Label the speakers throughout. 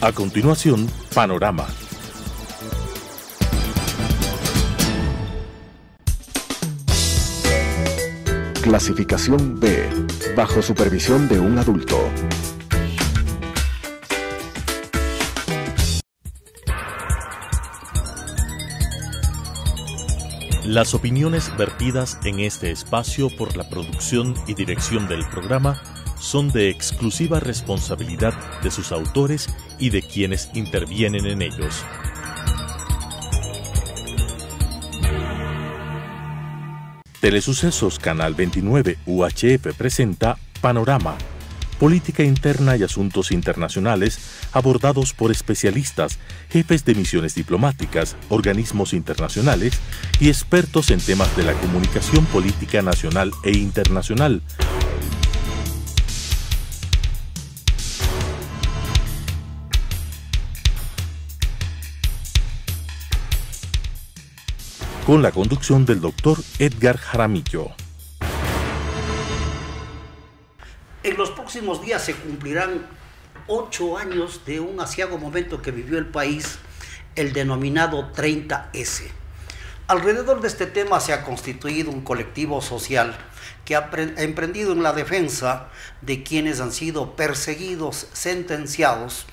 Speaker 1: A continuación, Panorama.
Speaker 2: Clasificación B, bajo supervisión de un adulto.
Speaker 1: Las opiniones vertidas en este espacio por la producción y dirección del programa son de exclusiva responsabilidad de sus autores y de quienes intervienen en ellos. Telesucesos Canal 29 UHF presenta Panorama, política interna y asuntos internacionales abordados por especialistas, jefes de misiones diplomáticas, organismos internacionales y expertos en temas de la comunicación política nacional e internacional. Con la conducción del doctor Edgar Jaramillo.
Speaker 3: En los próximos días se cumplirán 8 años de un aciago momento que vivió el país, el denominado 30S. Alrededor de este tema se ha constituido un colectivo social que ha emprendido en la defensa de quienes han sido perseguidos, sentenciados,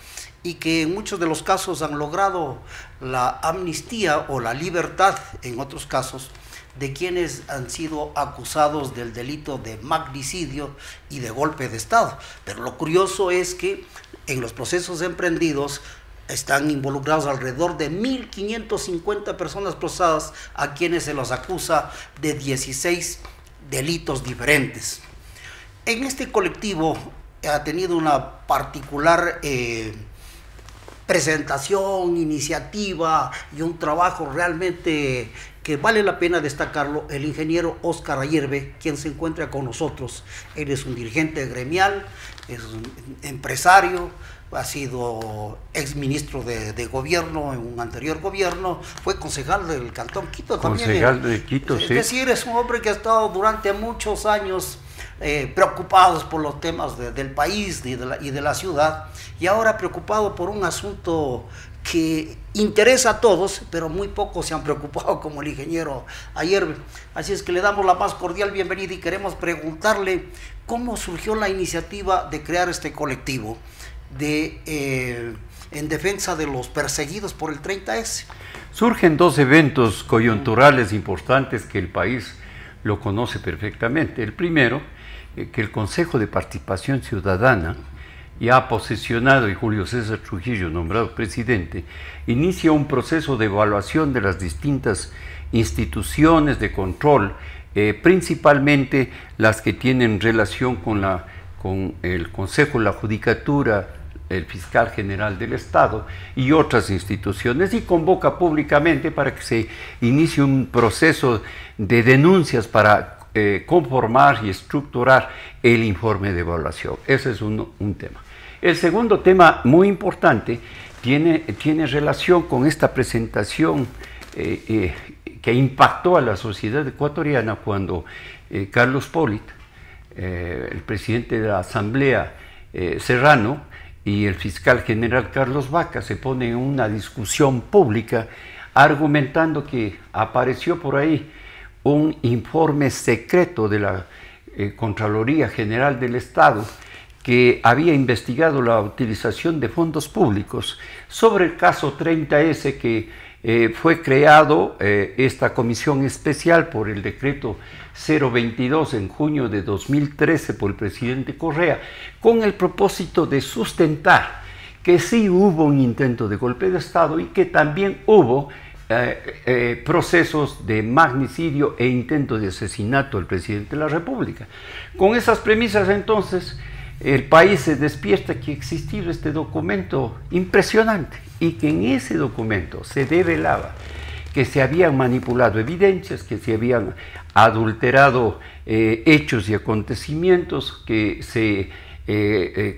Speaker 3: y que en muchos de los casos han logrado la amnistía o la libertad, en otros casos, de quienes han sido acusados del delito de magnicidio y de golpe de Estado. Pero lo curioso es que en los procesos emprendidos están involucrados alrededor de 1.550 personas procesadas, a quienes se los acusa de 16 delitos diferentes. En este colectivo ha tenido una particular presentación, iniciativa y un trabajo realmente que vale la pena destacarlo, el ingeniero Óscar Ayerbe, quien se encuentra con nosotros. Él es un dirigente gremial, es un empresario, ha sido exministro de gobierno en un anterior gobierno, fue concejal del Cantón Quito también.
Speaker 4: Concejal de Quito, sí.
Speaker 3: Es decir, es un hombre que ha estado durante muchos años preocupados por los temas del país y de la ciudad, y ahora preocupado por un asunto que interesa a todos, pero muy pocos se han preocupado, como el ingeniero Ayerbe. Así es que le damos la más cordial bienvenida y queremos preguntarle cómo surgió la iniciativa de crear este colectivo en defensa de los perseguidos por el 30S.
Speaker 4: Surgen dos eventos coyunturales importantes que el país lo conoce perfectamente. El primero, que el Consejo de Participación Ciudadana, ya posesionado y Julio César Trujillo nombrado presidente, inicia un proceso de evaluación de las distintas instituciones de control, principalmente las que tienen relación con el Consejo, la Judicatura, el Fiscal General del Estado y otras instituciones, y convoca públicamente para que se inicie un proceso de denuncias para conformar y estructurar el informe de evaluación. Ese es un tema. El segundo tema muy importante tiene relación con esta presentación que impactó a la sociedad ecuatoriana cuando Carlos Polit, el presidente de la Asamblea Serrano, y el fiscal general Carlos Vaca se ponen en una discusión pública argumentando que apareció por ahí un informe secreto de la Contraloría General del Estado que había investigado la utilización de fondos públicos sobre el caso 30S, que fue creado esta comisión especial por el decreto 022 en junio de 2013 por el presidente Correa, con el propósito de sustentar que sí hubo un intento de golpe de Estado y que también hubo procesos de magnicidio e intento de asesinato del presidente de la República. Con esas premisas, entonces, el país se despierta que existía este documento impresionante y que en ese documento se develaba que se habían manipulado evidencias, que se habían adulterado hechos y acontecimientos, que se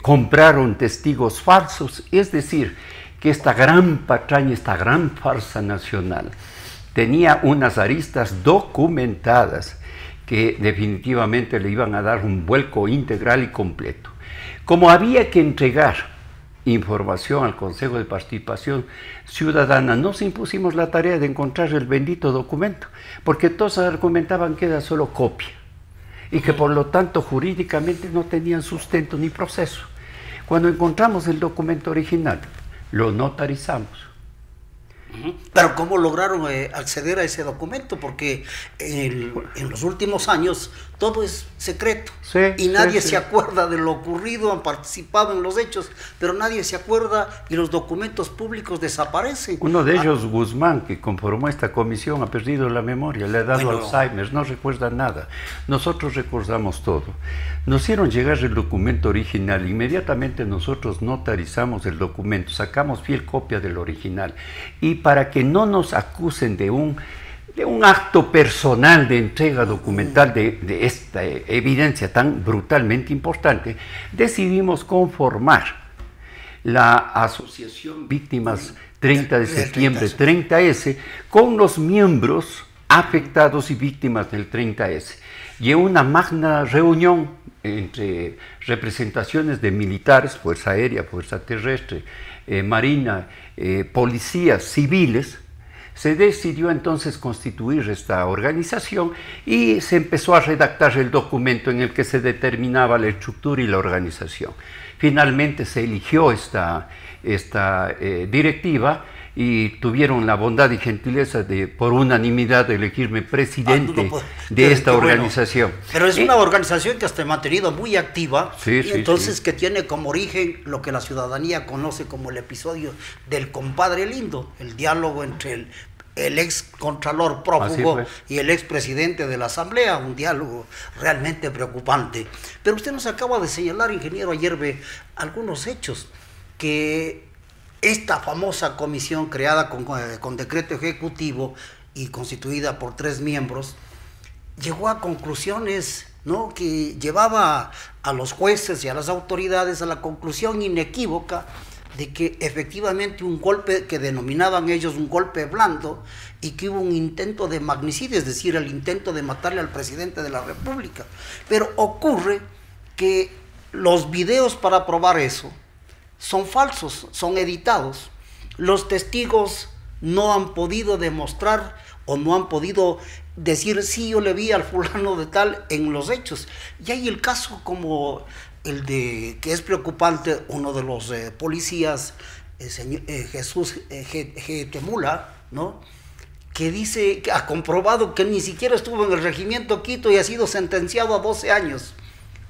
Speaker 4: compraron testigos falsos, es decir, que esta gran patraña, esta gran farsa nacional tenía unas aristas documentadas que definitivamente le iban a dar un vuelco integral y completo. Como había que entregar información al Consejo de Participación Ciudadana, nos impusimos la tarea de encontrar el bendito documento, porque todos argumentaban que era solo copia y que por lo tanto jurídicamente no tenían sustento ni proceso. Cuando encontramos el documento original, lo notarizamos.
Speaker 3: Pero ¿cómo lograron acceder a ese documento? Porque en los últimos años todo es secreto,
Speaker 4: sí,
Speaker 3: y nadie
Speaker 4: sí.
Speaker 3: se acuerda de lo ocurrido, han participado en los hechos, pero nadie se acuerda y los documentos públicos desaparecen.
Speaker 4: Uno de ellos, Guzmán, que conformó esta comisión, ha perdido la memoria, le ha dado Alzheimer, no recuerda nada. Nosotros recordamos todo. Nos hicieron llegar el documento original, inmediatamente nosotros notarizamos el documento, sacamos fiel copia del original, y para que no nos acusen de un acto personal de entrega documental de esta evidencia tan brutalmente importante, decidimos conformar la Asociación Víctimas 30 de septiembre, 30S, con los miembros afectados y víctimas del 30S. Y en una magna reunión entre representaciones de militares, Fuerza Aérea, Fuerza Terrestre, Marina, policías civiles, se decidió entonces constituir esta organización y se empezó a redactar el documento en el que se determinaba la estructura y la organización. Finalmente se eligió esta directiva y tuvieron la bondad y gentileza de, por unanimidad, de elegirme presidente de esta organización.
Speaker 3: Bueno. Pero es una organización que se ha mantenido muy activa,
Speaker 4: sí,
Speaker 3: y entonces
Speaker 4: sí.
Speaker 3: que tiene como origen lo que la ciudadanía conoce como el episodio del compadre lindo, el diálogo entre el ex contralor prófugo y el ex presidente de la Asamblea, un diálogo realmente preocupante. Pero usted nos acaba de señalar, ingeniero Ayerbe, algunos hechos que esta famosa comisión creada con decreto ejecutivo y constituida por 3 miembros, llegó a conclusiones, ¿no?, que llevaba a los jueces y a las autoridades a la conclusión inequívoca de que efectivamente un golpe que denominaban ellos un golpe blando, y que hubo un intento de magnicidio, es decir, el intento de matarle al presidente de la República. Pero ocurre que los videos para probar eso son falsos, son editados. Los testigos no han podido demostrar o no han podido decir sí, yo le vi al fulano de tal en los hechos. Y hay el caso como el de, que es preocupante, uno de los policías, Jesús Temula, ¿no?, que dice que ha comprobado que ni siquiera estuvo en el regimiento Quito y ha sido sentenciado a 12 años.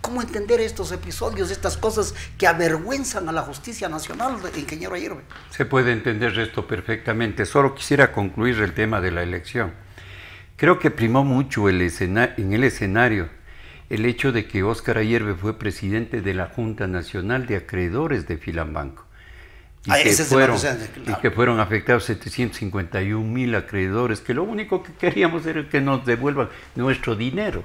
Speaker 3: ¿Cómo entender estos episodios, estas cosas que avergüenzan a la justicia nacional, ingeniero Ayerbe?
Speaker 4: Se puede entender esto perfectamente. Solo quisiera concluir el tema de la elección. Creo que primó mucho en el escenario el hecho de que Óscar Ayerbe fue presidente de la Junta Nacional de Acreedores de Filambanco. Y que fueron afectados 751.000 acreedores, que lo único que queríamos era que nos devuelvan nuestro dinero.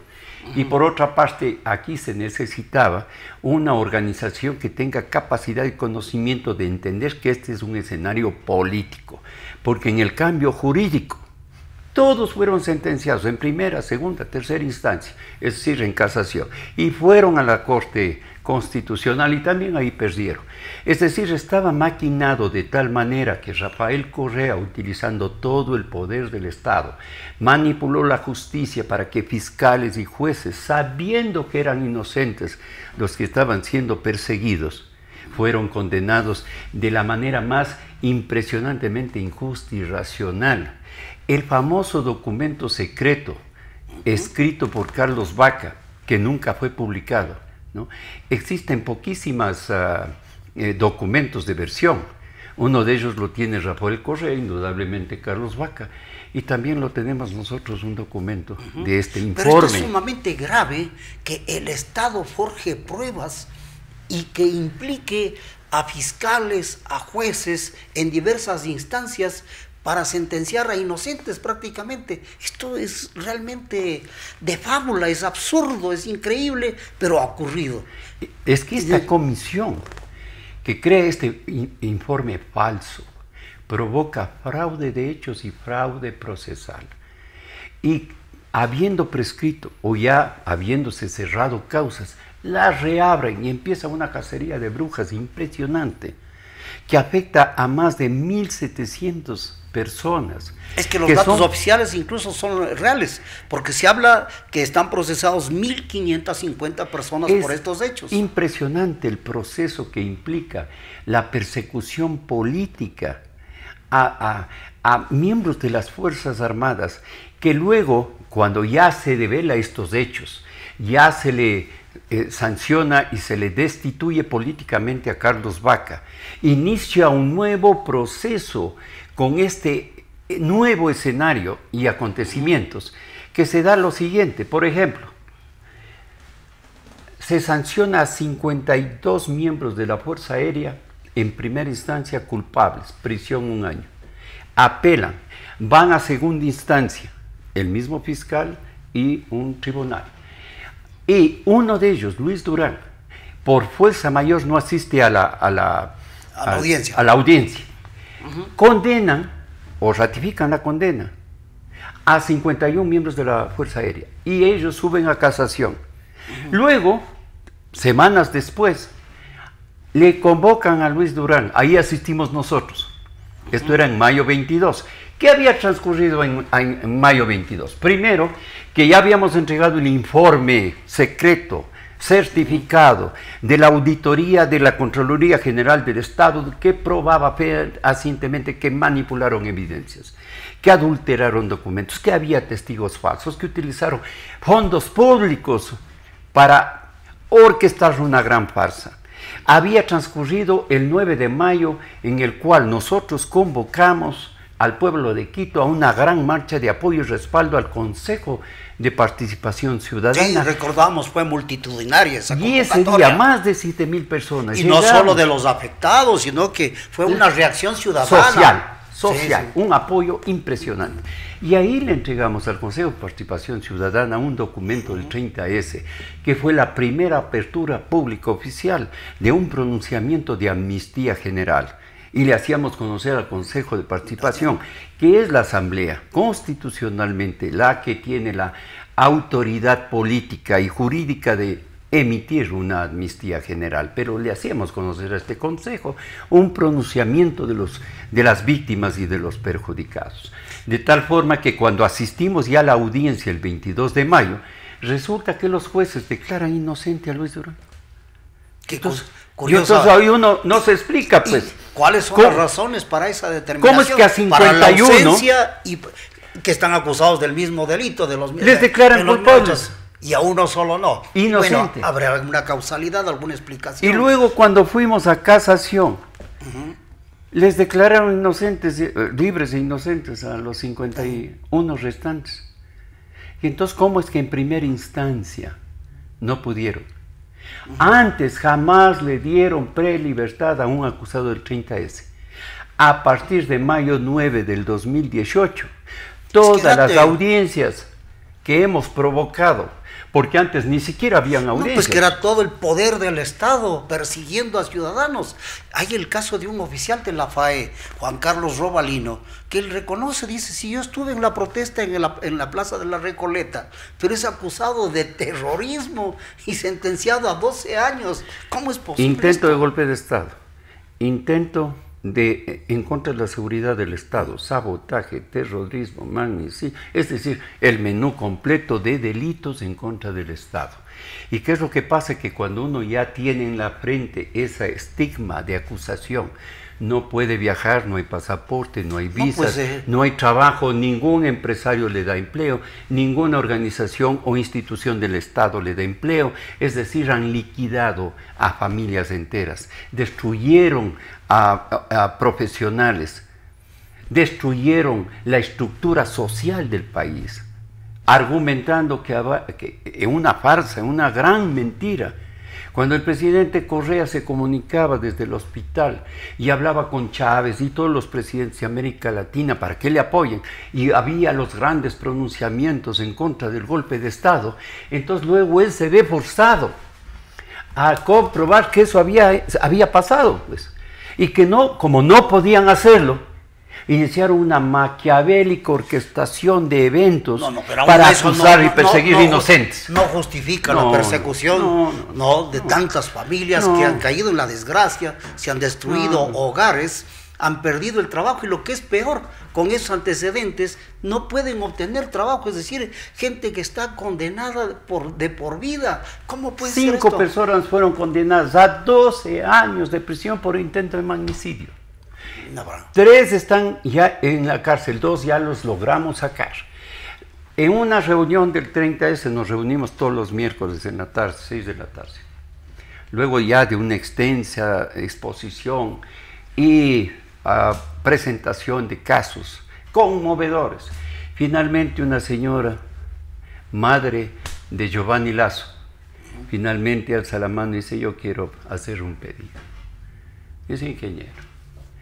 Speaker 4: Y por otra parte, aquí se necesitaba una organización que tenga capacidad y conocimiento de entender que este es un escenario político, porque en el cambio jurídico todos fueron sentenciados en primera, segunda, tercera instancia, es decir, en casación, y fueron a la Corte Constitucional y también ahí perdieron. Es decir, estaba maquinado de tal manera que Rafael Correa, utilizando todo el poder del Estado, manipuló la justicia para que fiscales y jueces, sabiendo que eran inocentes los que estaban siendo perseguidos, fueron condenados de la manera más impresionantemente injusta y irracional. El famoso documento secreto, escrito por Carlos Vaca, que nunca fue publicado, ¿no? Existen poquísimos documentos de versión. Uno de ellos lo tiene Rafael Correa, indudablemente Carlos Vaca, y también lo tenemos nosotros, un documento de este informe.
Speaker 3: Pero esto es sumamente grave, que el Estado forje pruebas y que implique a fiscales, a jueces en diversas instancias para sentenciar a inocentes prácticamente. Esto es realmente de fábula, es absurdo, es increíble, pero ha ocurrido.
Speaker 4: Es que esta comisión que crea este informe falso provoca fraude de hechos y fraude procesal. Y habiendo prescrito o ya habiéndose cerrado causas, las reabren y empieza una cacería de brujas impresionante. que afecta a más de 1.700 personas.
Speaker 3: Es que los datos oficiales incluso son reales, porque se habla que están procesados 1.550 personas por estos hechos.
Speaker 4: Impresionante el proceso que implica la persecución política a miembros de las Fuerzas Armadas, que luego, cuando ya se devela estos hechos, ya se le sanciona y se le destituye políticamente a Carlos Vaca, inicia un nuevo proceso con este nuevo escenario y acontecimientos, que se da lo siguiente. Por ejemplo, se sanciona a 52 miembros de la Fuerza Aérea en primera instancia culpables, prisión 1 año. Apelan, van a segunda instancia, el mismo fiscal y un tribunal. Y uno de ellos, Luis Durán, por fuerza mayor no asiste a la audiencia. Condenan o ratifican la condena a 51 miembros de la Fuerza Aérea y ellos suben a casación. Luego, semanas después, le convocan a Luis Durán, ahí asistimos nosotros. Esto era en mayo 22. ¿Qué había transcurrido en mayo 22? Primero, que ya habíamos entregado el informe secreto, certificado, de la auditoría de la Contraloría General del Estado, que probaba fehacientemente que manipularon evidencias, que adulteraron documentos, que había testigos falsos, que utilizaron fondos públicos para orquestar una gran farsa. Había transcurrido el 9 de mayo, en el cual nosotros convocamos al pueblo de Quito a una gran marcha de apoyo y respaldo al Consejo de Participación Ciudadana.
Speaker 3: Sí, recordamos, fue multitudinaria esa convocatoria.
Speaker 4: Y ese día más de 7.000 personas.
Speaker 3: Y no solo de los afectados, sino que fue una reacción ciudadana.
Speaker 4: Social, sí. Un apoyo impresionante. Y ahí le entregamos al Consejo de Participación Ciudadana un documento del 30S, que fue la primera apertura pública oficial de un pronunciamiento de amnistía general. Y le hacíamos conocer al Consejo de Participación, que es la Asamblea constitucionalmente la que tiene la autoridad política y jurídica de emitir una amnistía general, pero le hacíamos conocer a este Consejo un pronunciamiento de las víctimas y de los perjudicados. De tal forma que cuando asistimos ya a la audiencia el 22 de mayo, resulta que los jueces declaran inocente a Luis Durán.
Speaker 3: ¿Qué cosa?
Speaker 4: Y entonces ahí uno no se explica, pues.
Speaker 3: ¿Cuáles son las razones para esa determinación?
Speaker 4: ¿Cómo es que a 51
Speaker 3: para la ausencia y que están acusados del mismo delito, de los mismos,
Speaker 4: les declaran culpables?
Speaker 3: Y a uno solo no.
Speaker 4: Inocente.
Speaker 3: Bueno, ¿habrá alguna causalidad, alguna explicación?
Speaker 4: Y luego cuando fuimos a casación, les declararon inocentes, libres e inocentes a los 51 restantes. Y entonces, ¿cómo es que en primera instancia no pudieron? Antes jamás le dieron prelibertad a un acusado del 30S. A partir de mayo 9 del 2018, todas las audiencias que hemos provocado, porque antes ni siquiera habían audiencias.
Speaker 3: No, pues que era todo el poder del Estado persiguiendo a ciudadanos. Hay el caso de un oficial de la FAE, Juan Carlos Robalino, que él reconoce, dice, si yo estuve en la protesta en la Plaza de la Recoleta, pero es acusado de terrorismo y sentenciado a 12 años. ¿Cómo es posible
Speaker 4: Intento
Speaker 3: esto?
Speaker 4: de golpe de Estado, intento en contra de la seguridad del Estado, sabotaje, terrorismo, magnicidio, es decir, el menú completo de delitos en contra del Estado. ¿Y qué es lo que pasa? Que cuando uno ya tiene en la frente ese estigma de acusación, no puede viajar, no hay pasaporte, no hay visas, no hay trabajo, ningún empresario le da empleo, ninguna organización o institución del Estado le da empleo, es decir, han liquidado a familias enteras, destruyeron a profesionales, destruyeron la estructura social del país, argumentando que es una farsa, una gran mentira. Cuando el presidente Correa se comunicaba desde el hospital y hablaba con Chávez y todos los presidentes de América Latina para que le apoyen, y había los grandes pronunciamientos en contra del golpe de Estado, entonces luego él se ve forzado a comprobar que eso había pasado, pues, y que no, como no podían hacerlo, iniciaron una maquiavélica orquestación de eventos
Speaker 3: pero
Speaker 4: para
Speaker 3: eso
Speaker 4: acusar y perseguir inocentes.
Speaker 3: No justifica la persecución de tantas familias que han caído en la desgracia, se han destruido hogares, han perdido el trabajo, y lo que es peor, con esos antecedentes no pueden obtener trabajo, es decir, gente que está condenada de por vida. ¿Cómo puede ser esto?
Speaker 4: 5 personas fueron condenadas a 12 años de prisión por intento de magnicidio. 3 están ya en la cárcel, 2 ya los logramos sacar. En una reunión del 30S nos reunimos todos los miércoles en la tarde, 6 de la tarde. Luego ya de una extensa exposición y presentación de casos conmovedores, finalmente una señora, madre de Giovanni Lazo, finalmente alza la mano y dice: yo quiero hacer un pedido. Yo soy ingeniero,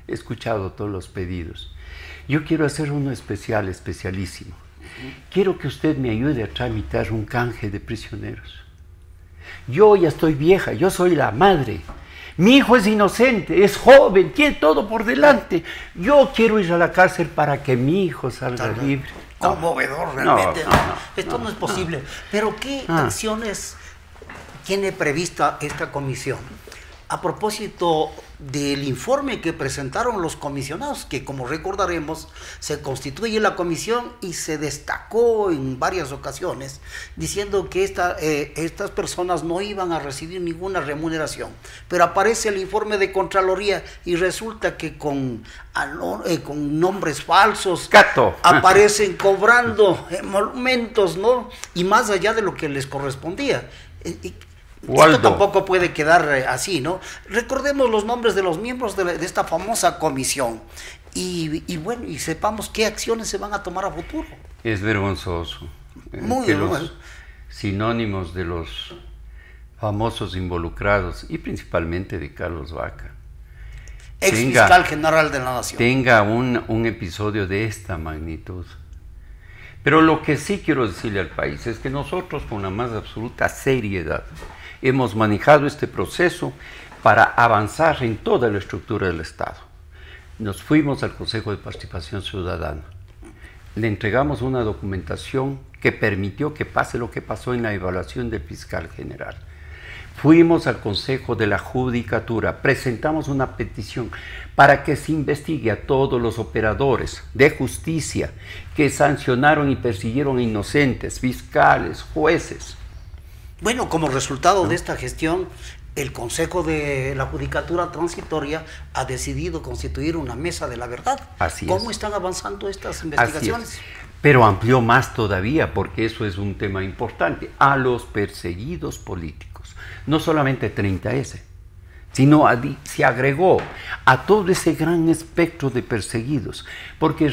Speaker 4: he escuchado todos los pedidos, yo quiero hacer uno especial, especialísimo. Quiero que usted me ayude a tramitar un canje de prisioneros. Yo ya estoy vieja, yo soy la madre. Mi hijo es inocente, es joven, tiene todo por delante. Yo quiero ir a la cárcel para que mi hijo salga libre.
Speaker 3: Conmovedor, realmente. Esto no es posible. Pero ¿qué acciones tiene prevista esta comisión? A propósito del informe que presentaron los comisionados, que como recordaremos, se constituye la comisión y se destacó en varias ocasiones, diciendo que estas personas no iban a recibir ninguna remuneración. Pero aparece el informe de Contraloría y resulta que con nombres falsos aparecen cobrando emolumentos, ¿no? Y más allá de lo que les correspondía. Esto tampoco puede quedar así, ¿no? Recordemos los nombres de los miembros de esta famosa comisión y bueno, y sepamos qué acciones se van a tomar a futuro.
Speaker 4: Es vergonzoso que los sinónimos de los famosos involucrados, y principalmente de Carlos Vaca,
Speaker 3: ex fiscal general de la Nación,
Speaker 4: tenga un episodio de esta magnitud. Pero lo que sí quiero decirle al país es que nosotros, con la más absoluta seriedad, hemos manejado este proceso para avanzar en toda la estructura del Estado. Nos fuimos al Consejo de Participación Ciudadana, le entregamos una documentación que permitió que pase lo que pasó en la evaluación del fiscal general. Fuimos al Consejo de la Judicatura, presentamos una petición para que se investigue a todos los operadores de justicia que sancionaron y persiguieron a inocentes, fiscales, jueces.
Speaker 3: Bueno, como resultado de esta gestión, el Consejo de la Judicatura Transitoria ha decidido constituir una mesa de la verdad.
Speaker 4: Así es.
Speaker 3: ¿Cómo están avanzando estas investigaciones?
Speaker 4: Así es. Pero amplió más todavía, porque eso es un tema importante, a los perseguidos políticos. No solamente 30S, sino se agregó a todo ese gran espectro de perseguidos, porque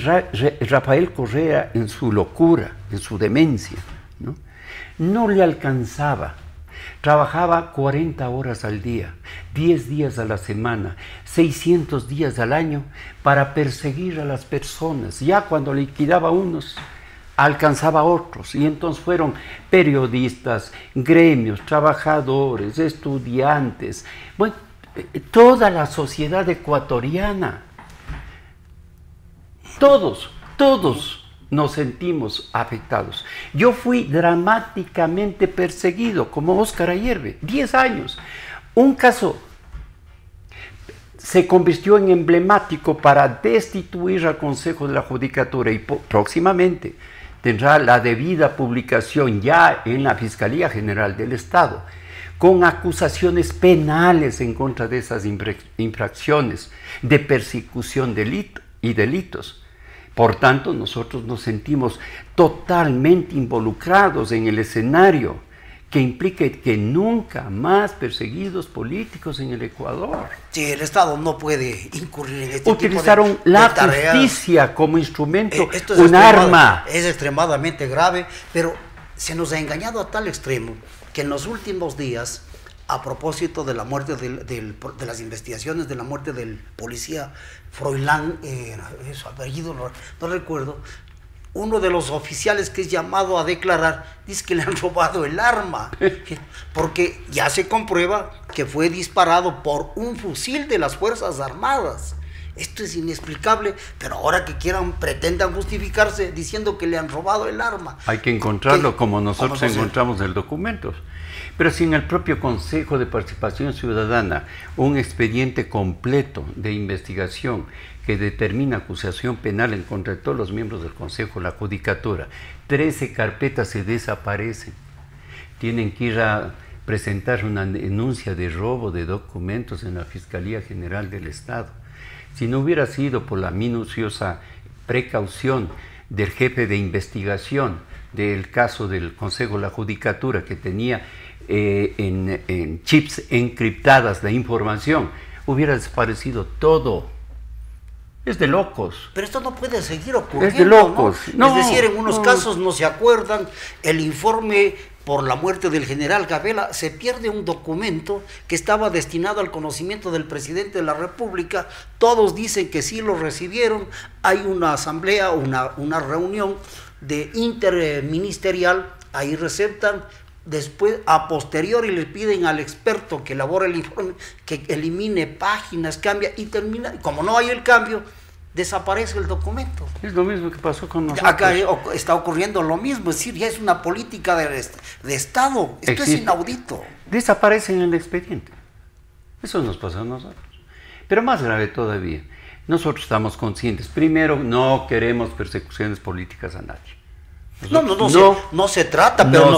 Speaker 4: Rafael Correa, en su locura, en su demencia, no le alcanzaba. Trabajaba 40 horas al día, 10 días a la semana, 600 días al año para perseguir a las personas. Ya cuando liquidaba a unos, alcanzaba a otros. Y entonces fueron periodistas, gremios, trabajadores, estudiantes, bueno, toda la sociedad ecuatoriana. Todos nos sentimos afectados. Yo fui dramáticamente perseguido, como Óscar Ayerbe, 10 años. Un caso se convirtió en emblemático para destituir al Consejo de la Judicatura y próximamente tendrá la debida publicación ya en la Fiscalía General del Estado, con acusaciones penales en contra de esas infracciones de persecución y delitos. Por tanto, nosotros nos sentimos totalmente involucrados en el escenario que implique que nunca más perseguidos políticos en el Ecuador.
Speaker 3: Sí, el Estado no puede incurrir en este
Speaker 4: Utilizaron
Speaker 3: tipo de
Speaker 4: la
Speaker 3: tareas.
Speaker 4: justicia como instrumento, un arma.
Speaker 3: Es extremadamente grave, pero se nos ha engañado a tal extremo que en los últimos días, a propósito de la muerte de las investigaciones de la muerte del policía Froilán, su apellido no recuerdo, uno de los oficiales que es llamado a declarar dice que le han robado el arma, porque ya se comprueba que fue disparado por un fusil de las Fuerzas Armadas. Esto es inexplicable, pero ahora que pretendan justificarse diciendo que le han robado el arma.
Speaker 4: Hay que encontrarlo como nosotros encontramos el documento. Pero si en el propio Consejo de Participación Ciudadana, un expediente completo de investigación que determina acusación penal en contra de todos los miembros del Consejo, la Judicatura, 13 carpetas se desaparecen. Tienen que ir a presentar una denuncia de robo de documentos en la Fiscalía General del Estado. Si no hubiera sido por la minuciosa precaución del jefe de investigación del caso del Consejo de la Judicatura, que tenía en chips encriptadas la información, hubiera desaparecido todo. Es de locos.
Speaker 3: Pero esto no puede seguir ocurriendo.
Speaker 4: Es de locos.
Speaker 3: ¿No? Es decir, en unos casos no se acuerdan, el informe por la muerte del general Gabela, se pierde un documento que estaba destinado al conocimiento del presidente de la República, todos dicen que sí lo recibieron, hay una asamblea, una reunión de interministerial, ahí receptan, después a posteriori le piden al experto que elabore el informe, que elimine páginas, cambia y termina, como no hay el cambio, desaparece el documento.
Speaker 4: Es lo mismo que pasó con nosotros.
Speaker 3: Acá está ocurriendo lo mismo, es decir, ya es una política de Estado, esto es inaudito.
Speaker 4: Desaparecen en el expediente. Eso nos pasa a nosotros. Pero más grave todavía, nosotros estamos conscientes, primero, no queremos persecuciones políticas a nadie.
Speaker 3: No se trata, pero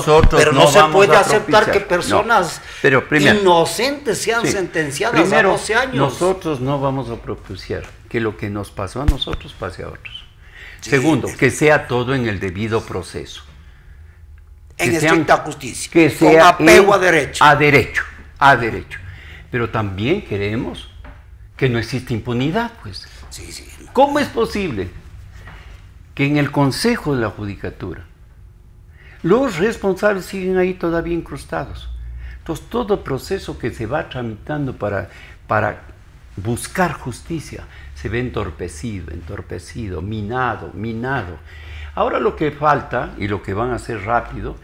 Speaker 3: no se puede aceptar que personas inocentes sean sentenciadas a 12 años.
Speaker 4: Nosotros no vamos a propiciar que lo que nos pasó a nosotros pase a otros. Sí. Segundo, que sea todo en el debido proceso.
Speaker 3: En estricta justicia.
Speaker 4: Que sea
Speaker 3: con apego a derecho.
Speaker 4: A derecho. Pero también queremos que no exista impunidad, pues.
Speaker 3: Sí.
Speaker 4: ¿Cómo es posible que en el Consejo de la Judicatura los responsables siguen ahí todavía incrustados? Entonces, todo proceso que se va tramitando para buscar justicia se ve entorpecido, minado. Ahora lo que falta, y lo que van a hacer rápido,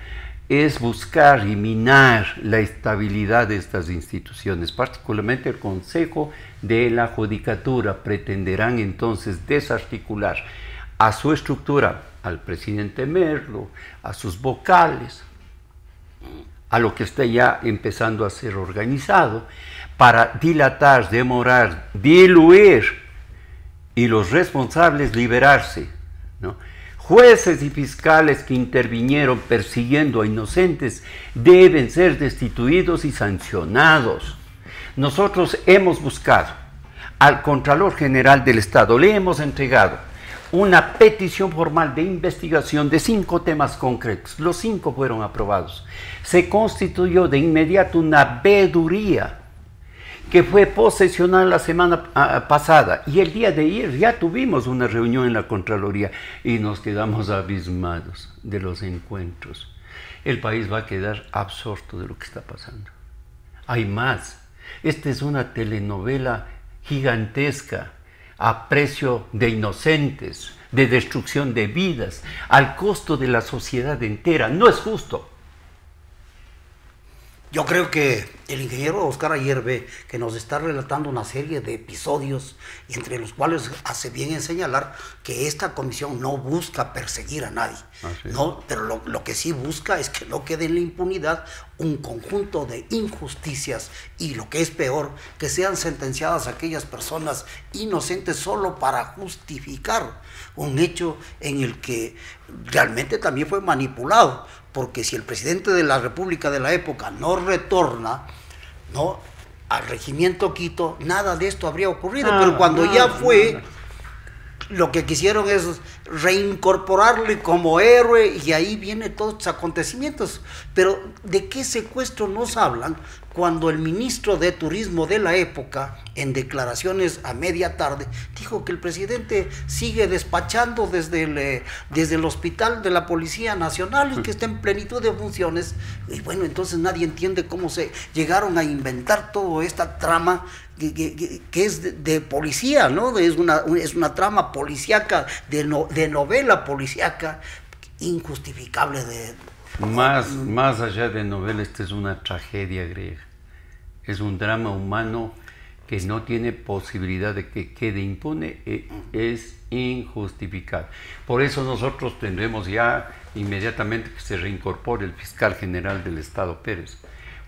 Speaker 4: es buscar y minar la estabilidad de estas instituciones, particularmente el Consejo de la Judicatura. Pretenderán entonces desarticular a su estructura, al presidente Merlo, a sus vocales, a lo que está ya empezando a ser organizado, para dilatar, demorar, diluir y los responsables liberarse, ¿no? Jueces y fiscales que intervinieron persiguiendo a inocentes deben ser destituidos y sancionados. Nosotros hemos buscado al Contralor General del Estado, le hemos entregado una petición formal de investigación de 5 temas concretos. Los 5 fueron aprobados. Se constituyó de inmediato una veeduría que fue posesionada la semana pasada, y el día de ayer ya tuvimos una reunión en la Contraloría y nos quedamos abismados de los encuentros. El país va a quedar absorto de lo que está pasando. Hay más. Esta es una telenovela gigantesca, a precio de inocentes, de destrucción de vidas, al costo de la sociedad entera. No es justo.
Speaker 3: Yo creo que el ingeniero Oscar Ayerbe, que nos está relatando una serie de episodios, y entre los cuales hace bien en señalar que esta comisión no busca perseguir a nadie, ¿no? Pero lo que sí busca es que no quede en la impunidad un conjunto de injusticias, y lo que es peor, que sean sentenciadas aquellas personas inocentes solo para justificar un hecho en el que realmente también fue manipulado. Porque si el presidente de la República de la época no retorna, ¿no?, al regimiento Quito, nada de esto habría ocurrido. Pero cuando ya fue, lo que quisieron es reincorporarle como héroe, y ahí vienen todos estos acontecimientos. Pero ¿de qué secuestro nos hablan cuando el ministro de Turismo de la época, en declaraciones a media tarde, dijo que el presidente sigue despachando desde el hospital de la Policía Nacional y que está en plenitud de funciones? Y bueno, entonces nadie entiende cómo se llegaron a inventar toda esta trama que es de policía, ¿no? Es una trama policíaca, de novela policíaca, injustificable.
Speaker 4: Más allá de novela, esta es una tragedia griega. Es un drama humano que no tiene posibilidad de que quede impune es injustificado. Por eso nosotros tendremos ya inmediatamente que se reincorpore el fiscal general del Estado Pérez,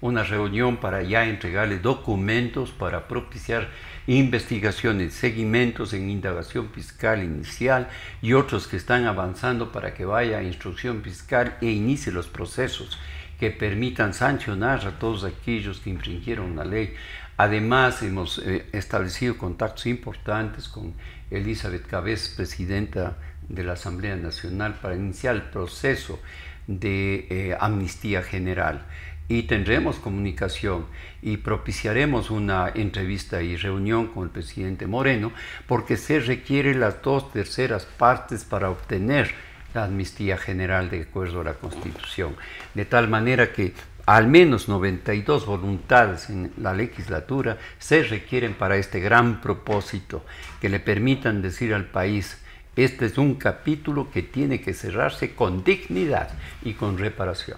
Speaker 4: una reunión para ya entregarle documentos para propiciar investigaciones, seguimientos en indagación fiscal inicial y otros que están avanzando para que vaya a instrucción fiscal e inicie los procesos que permitan sancionar a todos aquellos que infringieron la ley. Además, hemos establecido contactos importantes con Elizabeth Cabez, presidenta de la Asamblea Nacional, para iniciar el proceso de amnistía general. Y tendremos comunicación y propiciaremos una entrevista y reunión con el presidente Moreno, porque se requieren las 2/3 partes para obtener la amnistía general de acuerdo a la Constitución. De tal manera que al menos 92 voluntades en la legislatura se requieren para este gran propósito, que le permitan decir al país: este es un capítulo que tiene que cerrarse con dignidad y con reparación.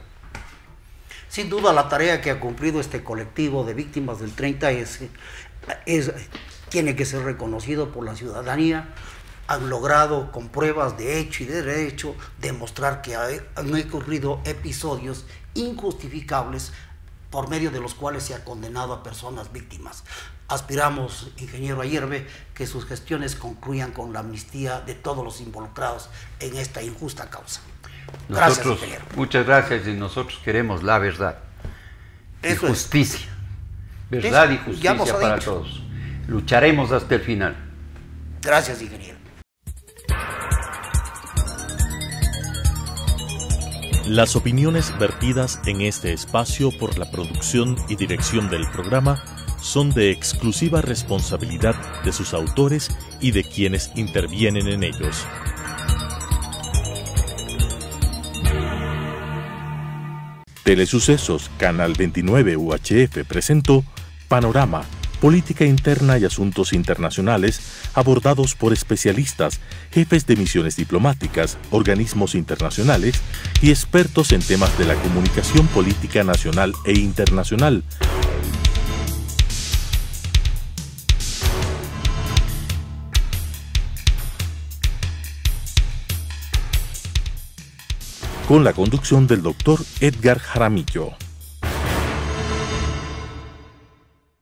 Speaker 3: Sin duda, la tarea que ha cumplido este colectivo de víctimas del 30S tiene que ser reconocido por la ciudadanía. Han logrado, con pruebas de hecho y de derecho, demostrar que han ocurrido episodios injustificables por medio de los cuales se ha condenado a personas víctimas. Aspiramos, ingeniero Ayerbe, que sus gestiones concluyan con la amnistía de todos los involucrados en esta injusta causa. Gracias, ingeniero.
Speaker 4: Muchas gracias, y nosotros queremos la verdad y justicia. Verdad y justicia para todos. Lucharemos hasta el final.
Speaker 3: Gracias, ingeniero.
Speaker 1: Las opiniones vertidas en este espacio por la producción y dirección del programa son de exclusiva responsabilidad de sus autores y de quienes intervienen en ellos. Telesucesos, Canal 29 UHF presentó Panorama, política interna y asuntos internacionales abordados por especialistas, jefes de misiones diplomáticas, organismos internacionales y expertos en temas de la comunicación política nacional e internacional. Con la conducción del Dr. Edgar Jaramillo.